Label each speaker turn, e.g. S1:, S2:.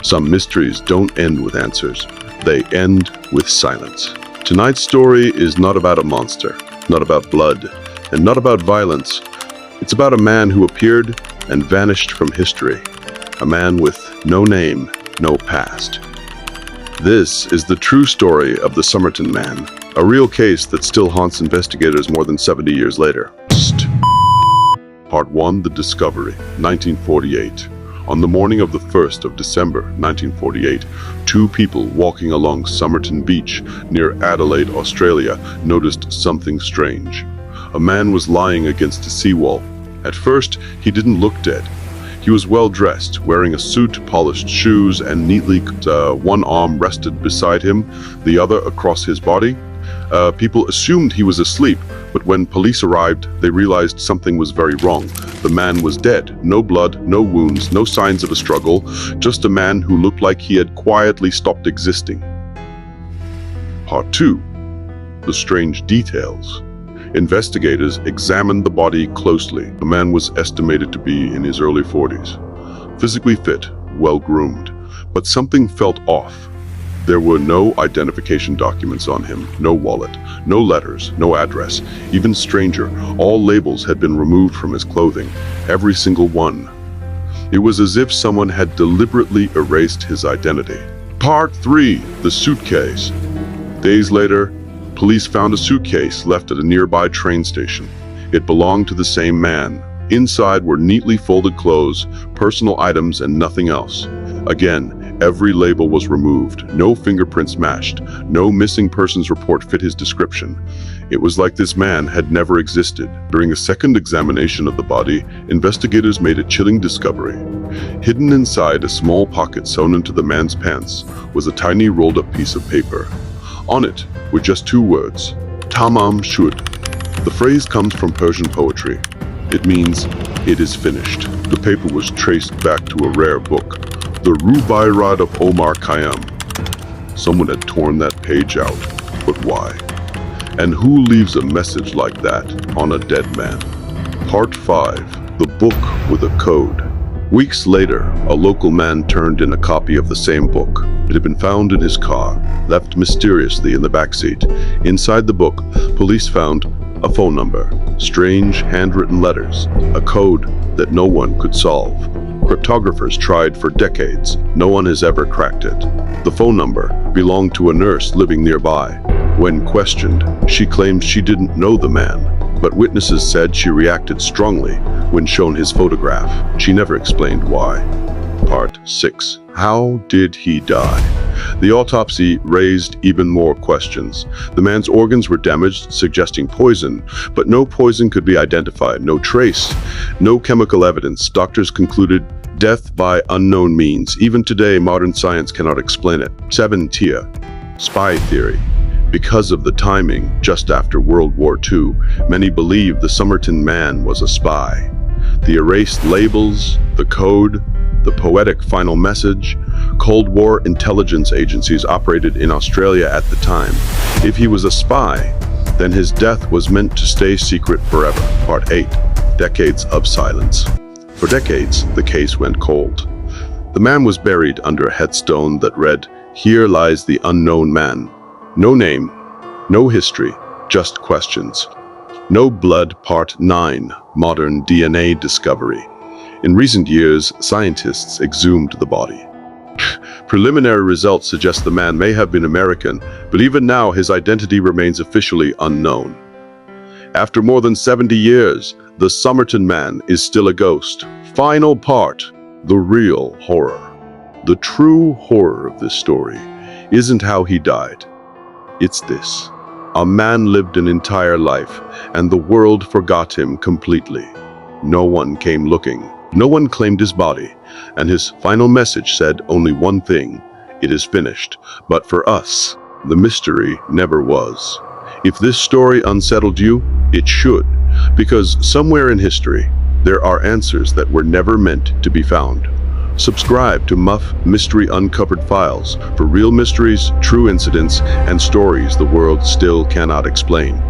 S1: Some mysteries don't end with answers. They end with silence. Tonight's story is not about a monster, not about blood, and not about violence. It's about a man who appeared and vanished from history. A man with no name, no past. This is the true story of the Somerton Man, a real case that still haunts investigators more than 70 years later. Part 1, The Discovery, 1948. On the morning of the 1st of December, 1948, two people walking along Somerton Beach near Adelaide, Australia, noticed something strange. A man was lying against a seawall. At first, he didn't look dead. He was well dressed, wearing a suit, polished shoes, and neatly one arm rested beside him, the other across his body. People assumed he was asleep, but when police arrived, they realized something was very wrong. The man was dead. No blood, no wounds, no signs of a struggle, just a man who looked like he had quietly stopped existing. Part 2. The Strange Details. Investigators examined the body closely. The man was estimated to be in his early 40s. Physically fit, well-groomed, but something felt off. There were no identification documents on him, no wallet, no letters, no address. Even stranger, all labels had been removed from his clothing, every single one. It was as if someone had deliberately erased his identity. Part 3. The Suitcase. Days later, police found a suitcase left at a nearby train station. It belonged to the same man. Inside were neatly folded clothes, personal items, and nothing else. Again, every label was removed, no fingerprints matched, no missing persons report fit his description. It was like this man had never existed. During a second examination of the body, investigators made a chilling discovery. Hidden inside a small pocket sewn into the man's pants was a tiny rolled-up piece of paper. On it were just two words, Tamam Shud. The phrase comes from Persian poetry. It means, "It is finished." The paper was traced back to a rare book, the Rubaiyat of Omar Khayyam. Someone had torn that page out, but why? And who leaves a message like that on a dead man? Part 5, The Book with a Code. Weeks later, a local man turned in a copy of the same book. It had been found in his car, left mysteriously in the backseat. Inside the book, police found a phone number, strange handwritten letters, a code that no one could solve. Cryptographers tried for decades. No one has ever cracked it. The phone number belonged to a nurse living nearby. When questioned, she claimed she didn't know the man, but witnesses said she reacted strongly when shown his photograph. She never explained why. Part 6. How did he die? The autopsy raised even more questions. The man's organs were damaged, suggesting poison, but no poison could be identified, no trace, no chemical evidence. Doctors concluded death by unknown means. Even today, modern science cannot explain it. 7. Tia. Spy theory. Because of the timing, just after World War II, many believed the Somerton Man was a spy. The erased labels, the code, the poetic final message. Cold War intelligence agencies operated in Australia at the time. If he was a spy, then his death was meant to stay secret forever. Part 8. Decades of silence. For decades, the case went cold. The man was buried under a headstone that read, "Here lies the unknown man." No name, no history, just questions. No blood. Part 9. Modern DNA discovery. In recent years, scientists exhumed the body. Preliminary results suggest the man may have been American, but even now his identity remains officially unknown. After more than 70 years, the Somerton Man is still a ghost. Final part, the real horror. The true horror of this story isn't how he died. It's this. A man lived an entire life, and the world forgot him completely. No one came looking. No one claimed his body, and his final message said only one thing: it is finished. But for us, the mystery never was. If this story unsettled you, it should, because somewhere in history, there are answers that were never meant to be found. Subscribe to Muff Mystery Uncovered Files for real mysteries, true incidents, and stories the world still cannot explain.